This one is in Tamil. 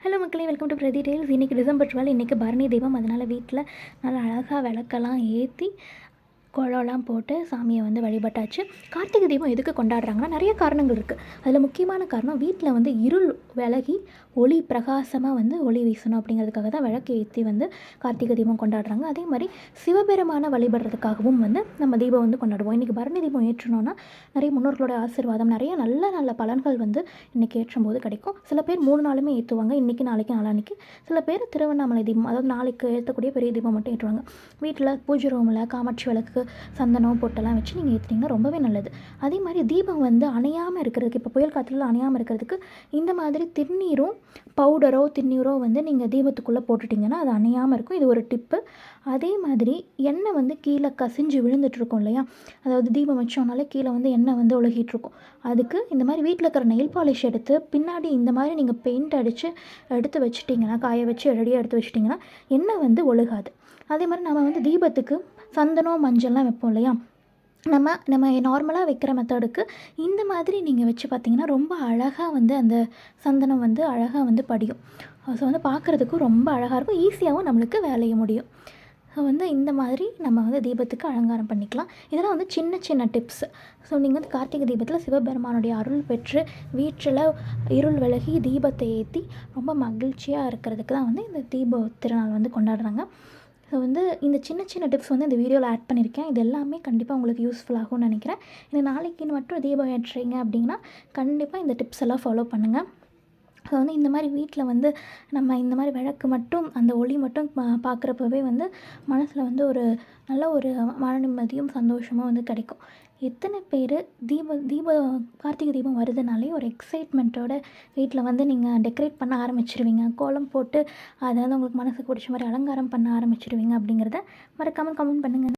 ஹலோ மக்களே, வெல்கம் டு பிரதி டெய்ல்ஸ். இன்றைக்கி டிசம்பர் 12, இன்றைக்கி பரணி தீபம். அதனால் வீட்டில் நல்லா அழகாக விளக்கெல்லாம் ஏற்றி குழம்லாம் போட்டு சாமியை வந்து வழிபட்டாச்சு. கார்த்திகை தீபம் எதுக்கு கொண்டாடுறாங்கன்னா நிறைய காரணங்கள் இருக்குது. அதில் முக்கியமான காரணம் வீட்டில் வந்து இருள் விலகி ஒளி பிரகாசமாக வந்து ஒளி வீசணும் அப்படிங்கிறதுக்காக தான் விளக்கு ஏற்றி வந்து கார்த்திகை தீபம் கொண்டாடுறாங்க. அதே மாதிரி சிவபெருமான வழிபடுறதுக்காகவும் வந்து நம்ம தீபம் வந்து கொண்டாடுவோம். இன்றைக்கி பரணி தீபம் ஏற்றணும்னா நிறைய முன்னோர்களோட ஆசீர்வாதம், நிறைய நல்ல நல்ல பலன்கள் வந்து இன்றைக்கி ஏற்றும் போது கிடைக்கும். சில பேர் 3 நாளுமே ஏற்றுவாங்க, இன்றைக்கி நாளைக்கு நாளான்னைக்கு. சில பேர் திருவண்ணாமலை தீபம், அதாவது நாளைக்கு ஏற்றக்கூடிய பெரிய தீபம் மட்டும் ஏற்றுவாங்க. வீட்டில் பூஜை ரூமில் காமாட்சி விளக்கு சந்தனம் பொட்டெல்லாம் வச்சு நீங்கள் ஏற்றிட்டிங்கன்னா ரொம்பவே நல்லது. அதே மாதிரி தீபம் வந்து அணையாமல் இருக்கிறதுக்கு, இப்போ புயல் காற்றுல அணையாமல் இருக்கிறதுக்கு இந்த மாதிரி திருநீரும் பவுடரோ திருநீரோ வந்து நீங்கள் தீபத்துக்குள்ளே போட்டுட்டிங்கன்னா அது அணையாமல் இருக்கும். இது ஒரு டிப்பு. அதே மாதிரி எண்ணெய் வந்து கீழே கசிஞ்சு விழுந்துட்டுருக்கோம் இல்லையா, அதாவது தீபம் வச்சோம்னாலே கீழே வந்து எண்ணெய் வந்து ஒழுகிட்டுருக்கும். அதுக்கு இந்த மாதிரி வீட்டில் இருக்கிற நெயில் பாலிஷ் எடுத்து பின்னாடி இந்த மாதிரி நீங்கள் பெயிண்ட் அடித்து எடுத்து வச்சுட்டிங்கன்னா, காய வச்சு ரெடியாக எடுத்து வச்சிட்டிங்கன்னா எண்ணெய் வந்து ஒழுகாது. அதே மாதிரி நம்ம வந்து தீபத்துக்கு சந்தனம் மஞ்சள்லாம் வைப்போம் இல்லையா, நம்ம நார்மலாக வைக்கிற மெத்தடுக்கு இந்த மாதிரி நீங்கள் வச்சு பார்த்தீங்கன்னா ரொம்ப அழகாக வந்து அந்த சந்தனம் வந்து அழகாக வந்து படியும். ஸோ வந்து பார்க்குறதுக்கும் ரொம்ப அழகாக இருக்கும், ஈஸியாகவும் நம்மளுக்கு வேலைய முடியும். ஸோ வந்து இந்த மாதிரி நம்ம வந்து தீபத்துக்கு அலங்காரம் பண்ணிக்கலாம். இதெல்லாம் வந்து சின்ன சின்ன டிப்ஸ். ஸோ நீங்கள் வந்து கார்த்திகை தீபத்தில் சிவபெருமானுடைய அருள் பெற்று வீட்டில் இருள் விலகி தீபத்தை ஏற்றி ரொம்ப மகிழ்ச்சியாக இருக்கிறதுக்கு தான் வந்து இந்த தீப திருநாள் வந்து கொண்டாடுறாங்க. ஸோ வந்து இந்த சின்ன சின்ன டிப்ஸ் வந்து இந்த வீடியோவில் ஆட் பண்ணியிருக்கேன். இது எல்லாமே கண்டிப்பாக உங்களுக்கு யூஸ்ஃபுல் ஆகும்னு நினைக்கிறேன். இது நாளைக்குன்னு மட்டும் தீபம் ஏற்றுறீங்க அப்படின்னா கண்டிப்பாக இந்த டிப்ஸ் எல்லாம் ஃபாலோ பண்ணுங்கள். ஸோ வந்து இந்த மாதிரி வீட்டில் வந்து நம்ம இந்த மாதிரி விளக்கு மட்டும் அந்த ஒளி மட்டும் பார்க்குறப்பவே வந்து மனசில் வந்து ஒரு நல்ல ஒரு மன நிம்மதியும் சந்தோஷமும் வந்து கிடைக்கும். எத்தனை பேர் கார்த்திகை தீபம் வருதுனாலே ஒரு எக்ஸைட்மெண்ட்டோட வீட்டில் வந்து நீங்கள் டெக்கரேட் பண்ண ஆரம்பிச்சிருவீங்க, கோலம் போட்டு அதை வந்து உங்களுக்கு மனசுக்கு பிடிச்ச மாதிரி அலங்காரம் பண்ண ஆரம்பிச்சிருவீங்க அப்படிங்கிறத மறக்காமல் கமெண்ட் பண்ணுங்கள்.